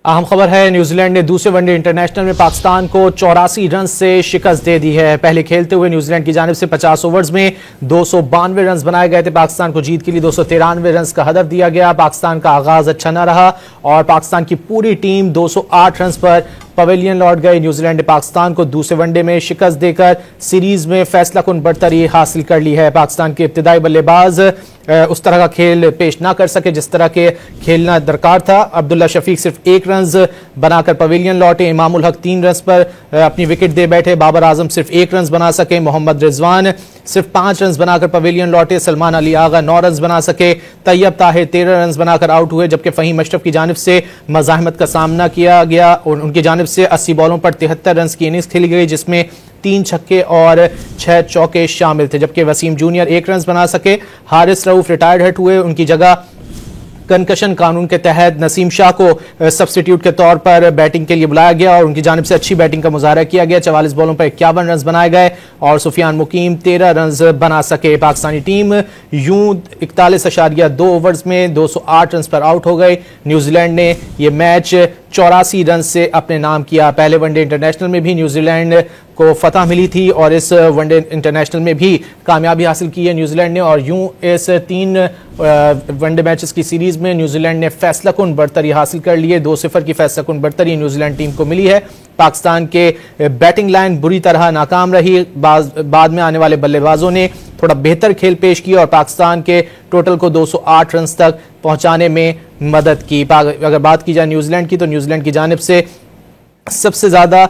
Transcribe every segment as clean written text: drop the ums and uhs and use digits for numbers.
अहम खबर है, न्यूजीलैंड ने दूसरे वनडे इंटरनेशनल में पाकिस्तान को 84 रन से शिकस्त दे दी है। पहले खेलते हुए न्यूजीलैंड की जानिब से 50 ओवर्स में 292 रन बनाए गए थे। पाकिस्तान को जीत के लिए 293 रन का हदफ दिया गया। पाकिस्तान का आगाज अच्छा न रहा और पाकिस्तान की पूरी टीम 208 रन पर पवेलियन लौट गए। न्यूजीलैंड ने पाकिस्तान को दूसरे वनडे में शिकस्त देकर सीरीज में फैसलाकुन बढ़तरी हासिल कर ली है। पाकिस्तान के इब्तिदाई बल्लेबाज उस तरह का खेल पेश ना कर सके जिस तरह के खेलना दरकार था। अब्दुल्ला शफीक सिर्फ 1 रन बनाकर पवेलियन लौटे। इमाम उल हक 3 रन पर अपनी विकेट दे बैठे। बाबर आजम सिर्फ 1 रन बना सके। मोहम्मद रिजवान सिर्फ 5 रन बनाकर पवेलियन लौटे। सलमान अली आगा 9 रन बना सके। तैयब ताहिर 13 रन बनाकर आउट हुए, जबकि फहीम अशरफ की जानिब से मज़ाहमत का सामना किया गया और उनकी जानिब से 80 बॉलों पर 73 रन की इनिंग्स खेली गई, जिसमें 3 छक्के और 6 चौके शामिल थे। जबकि वसीम जूनियर 1 रन बना सके। हारिस रऊफ रिटायर्ड हट हुए, उनकी जगह कंकशन कानून के तहत नसीम शाह को सब्स्टिट्यूट के तौर पर बैटिंग के लिए बुलाया गया और उनकी जानिब से अच्छी बैटिंग का मुजाहरा किया गया। 44 बॉलों पर 51 रन बनाए गए और सुफियान मुकीम 13 रन बना सके। पाकिस्तानी टीम यूं 41.2 ओवर्स में 208 रन पर आउट हो गई। न्यूजीलैंड ने यह मैच 84 रन से अपने नाम किया। पहले वनडे इंटरनेशनल में भी न्यूजीलैंड को फतह मिली थी और इस वनडे इंटरनेशनल में भी कामयाबी हासिल की है न्यूजीलैंड ने। और यूं इस 3 वनडे मैचेस की सीरीज में न्यूजीलैंड ने फैसलाकुन बढ़तरी हासिल कर ली है। 2-0 की फैसलाकुन बढ़तरी न्यूजीलैंड टीम को मिली है। पाकिस्तान के बैटिंग लाइन बुरी तरह नाकाम रही। बाद में आने वाले बल्लेबाजों ने थोड़ा बेहतर खेल पेश किया और पाकिस्तान के टोटल को 208 रन तक पहुंचाने में मदद की। अगर बात की जाए न्यूजीलैंड की, तो न्यूजीलैंड की जानिब से सबसे ज्यादा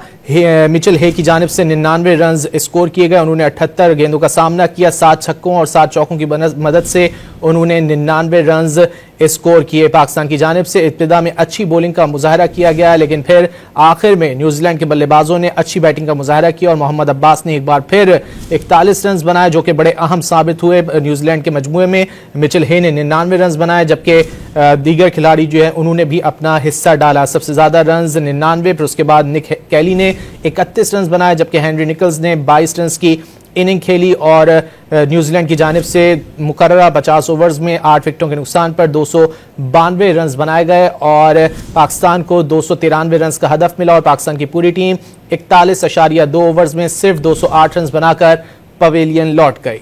मिचेल हे की जानिब से 99 रन स्कोर किए गए। उन्होंने 78 गेंदों का सामना किया। 7 छक्कों और 7 चौकों की मदद से उन्होंने 99 रन स्कोर किए। पाकिस्तान की जानिब से इब्तिदा में अच्छी बॉलिंग का मुजाहरा किया गया, लेकिन फिर आखिर में न्यूजीलैंड के बल्लेबाजों ने अच्छी बैटिंग का मुजाहरा किया और मोहम्मद अब्बास ने एक बार फिर 41 रन बनाए, जो कि बड़े अहम साबित हुए न्यूजीलैंड के मजमूए में। मिचेल हे ने 99 रन बनाए, जबकि दीगर खिलाड़ी जो है उन्होंने भी अपना हिस्सा डाला। सबसे ज्यादा रन 99, फिर उसके बाद निक कैली ने 31 रन बनाए, जबकि हेनरी निकल्स ने 22 रन की इनिंग खेली और न्यूजीलैंड की जानिब से मुकर्ररा 50 ओवर्स में 8 विकेटों के नुकसान पर 292 रन बनाए गए और पाकिस्तान को 293 रन का हदफ मिला और पाकिस्तान की पूरी टीम 41.2 ओवर्स में सिर्फ 208 रन बनाकर पवेलियन लौट गई।